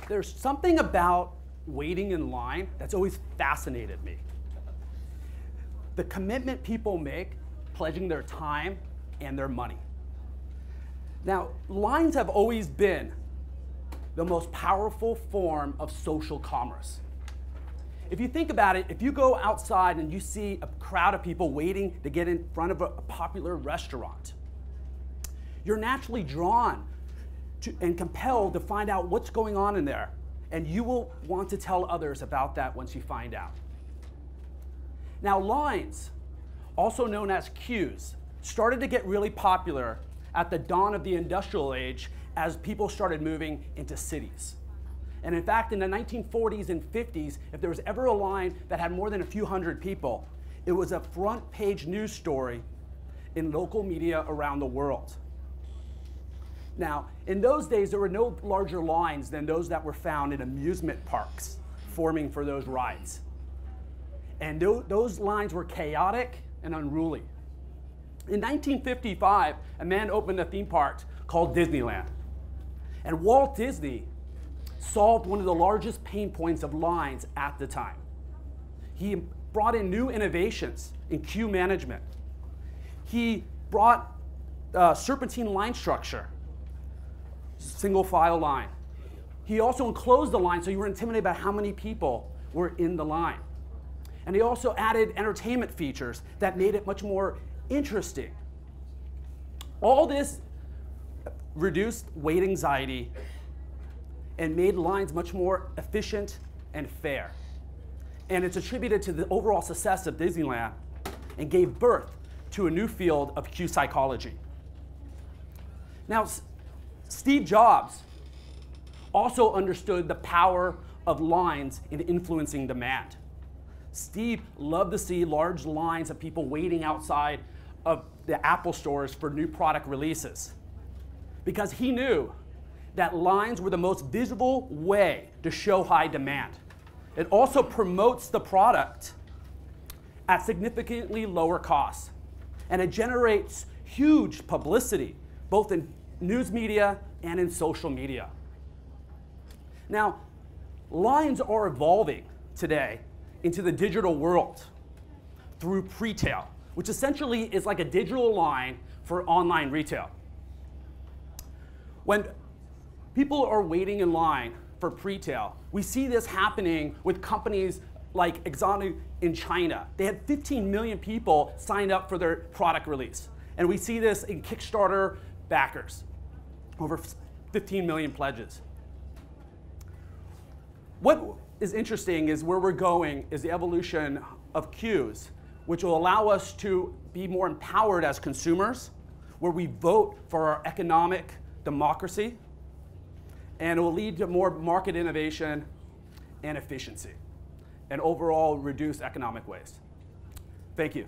There's something about waiting in line that's always fascinated me. The commitment people make, pledging their time and their money. Now, lines have always been the most powerful form of social commerce. If you think about it, if you go outside and you see a crowd of people waiting to get in front of a popular restaurant, you're naturally drawn to and compelled to find out what's going on in there. And you will want to tell others about that once you find out. Now, lines, also known as queues, started to get really popular at the dawn of the industrial age as people started moving into cities. And in fact, in the 1940s and 50s, if there was ever a line that had more than a few hundred people, it was a front page news story in local media around the world. Now, in those days, there were no larger lines than those that were found in amusement parks forming for those rides. And those lines were chaotic and unruly. In 1955, a man opened a theme park called Disneyland. And Walt Disney solved one of the largest pain points of lines at the time. He brought in new innovations in queue management. He brought serpentine line structure, single file line. He also enclosed the line so you were intimidated by how many people were in the line. And he also added entertainment features that made it much more interesting. All this reduced wait anxiety and made lines much more efficient and fair. And it's attributed to the overall success of Disneyland and gave birth to a new field of queue psychology. Now, Steve Jobs also understood the power of lines in influencing demand. Steve loved to see large lines of people waiting outside of the Apple stores for new product releases, because he knew that lines were the most visible way to show high demand. It also promotes the product at significantly lower costs, and it generates huge publicity, both in news media and in social media. Now, lines are evolving today into the digital world through pre-tail, which essentially is like a digital line for online retail. When people are waiting in line for pre-tail, we see this happening with companies like Exxon in China. They had 15 million people signed up for their product release. And we see this in Kickstarter backers, over 15 million pledges. What is interesting is where we're going is the evolution of queues, which will allow us to be more empowered as consumers, where we vote for our economic democracy, and it will lead to more market innovation and efficiency, and overall reduce economic waste. Thank you.